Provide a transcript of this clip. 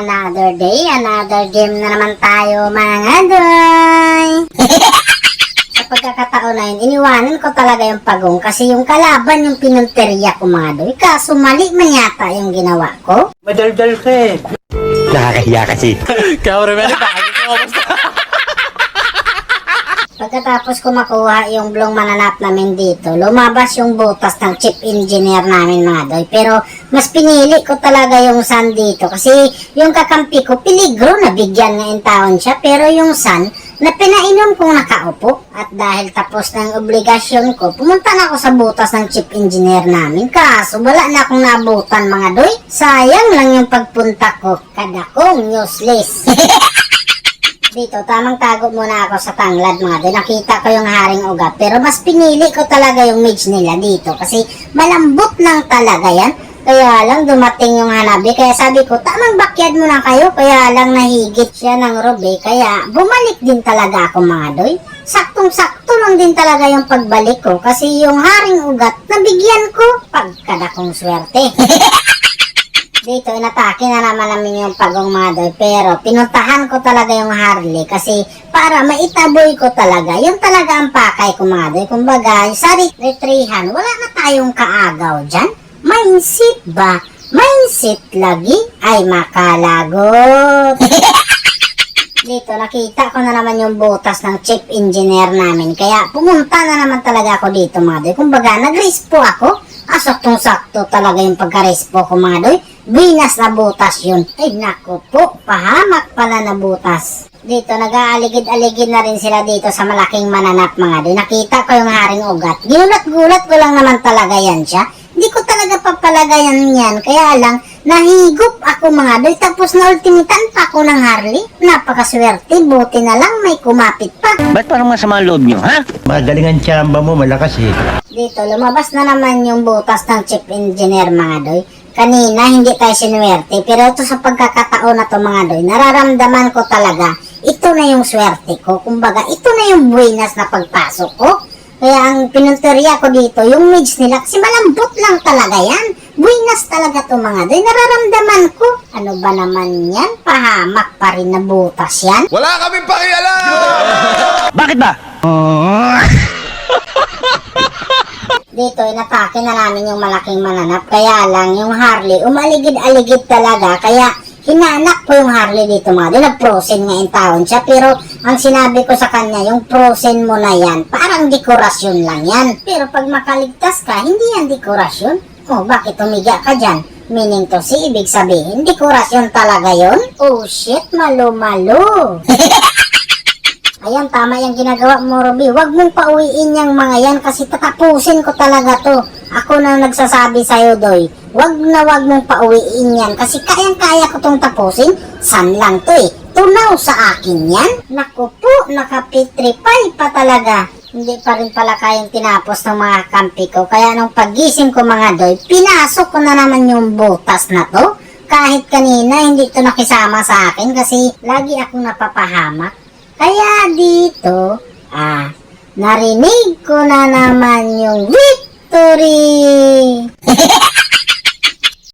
Another day, another game na naman tayo mga doy. Sa pagkakataon na yun, iniwanan ko talaga yung pagong kasi yung kalaban yung pinunteriya ko mga doy. Kaso mali man yata yung ginawa ko. Madaldal ka eh. Nakakahiya kasi. Kauremeli, bakit ko basta? Pagkatapos ko makuha yung blong mananap namin dito, lumabas yung butas ng chief engineer namin mga doy. Pero mas pinili ko talaga yung sun dito kasi yung kakampi ko peligro na bigyan nga in taon siya. Pero yung sun na pinainom kong nakaupo at dahil tapos ng obligasyon ko, pumunta na ako sa butas ng chief engineer namin. Kaso wala na akong nabutan mga doy. Sayang lang yung pagpunta ko. Kadakong useless. Dito, tamang tago muna ako sa tanglad mga doy. Nakita ko yung haring ugat. Pero mas pinili ko talaga yung mage nila dito. Kasi malambot lang talaga yan. Kaya lang dumating yung hanabi. Kaya sabi ko, tamang backyard muna kayo. Kaya lang nahigit siya ng robe. Kaya bumalik din talaga ako mga doy. Saktong-sakto lang din talaga yung pagbalik ko. Kasi yung haring ugat, nabigyan ko. Pagkadakong swerte. Dito, inatake na naman namin yung pagong mga doy. Pero pinuntahan ko talaga yung Harley kasi para maitaboy ko talaga. Yung talaga ang pakay ko mga doy. Kumbaga, sa retrihan, wala na tayong kaagaw dyan. Mindset ba? Mindset lagi ay makalagot. Dito, nakita ko na naman yung butas ng chief engineer namin. Kaya pumunta na naman talaga ako dito mga doy. Kumbaga, nag-respo ako. Saktong-sakto talaga yung pagka-respo ko mga doy. Binas na butas yun. Ay naku po, pahamak pala na butas. Dito, nag-aaligid-aligid na rin sila dito sa malaking mananap mga doy. Nakita ko yung haring ugat. Ginulat-gulat ko lang naman talaga yan siya. Hindi ko talaga papalagayan yan. Kaya lang, nahigop ako mga doy. Tapos na ultimitan pa ako ng Harley. Napakaswerte. Buti na lang may kumapit pa. Ba't parang masama ang loob nyo, ha? Magaling ang tsamba mo, malakas eh. Dito, lumabas na naman yung butas ng chief engineer mga doy. Kanina, hindi tayo sinuwerte. Pero ito sa pagkakataon na to mga doy, nararamdaman ko talaga, ito na yung swerte ko. Kumbaga, ito na yung buwinas na pagpasok ko. Kaya ang pinunteriya ko dito, yung mage nila, kasi malambot lang talaga yan. Buwinas talaga to mga doy. Nararamdaman ko. Ano ba naman yan? Pahamak pa rin na butas yan. Wala kaming pakialam! Bakit ba? Dito, inatake na namin yung malaking mananap. Kaya lang, yung Harley, umaligid-aligid talaga. Kaya, hinanak ko yung Harley dito mga doy. Nag-frozen nga in taon siya. Pero, ang sinabi ko sa kanya, yung frozen mo na yan, parang dekorasyon lang yan. Pero pag makaligtas ka, hindi yan dekorasyon. Oh, bakit umiga ka dyan? Meaning to si ibig sabihin, dekorasyon talaga yon. Oh shit, malo-malo. Ayan, tama yung ginagawa mo, Ruby. Huwag mong pauwiin yung mga yan kasi tatapusin ko talaga to. Ako na nagsasabi sa'yo, Doy. Huwag mong pauwiin yan kasi kayang-kaya ko tong tapusin. San lang to eh. Tunaw sa akin yan. Naku po, nakapitripay pa talaga. Hindi pa rin pala kayang tinapos ng mga kampi ko. Kaya nung pagising ko mga Doy, pinasok ko na naman yung butas na to. Kahit kanina, hindi to nakisama sa akin kasi lagi akong napapahamak. Kaya dito, narinig ko na naman yung victory!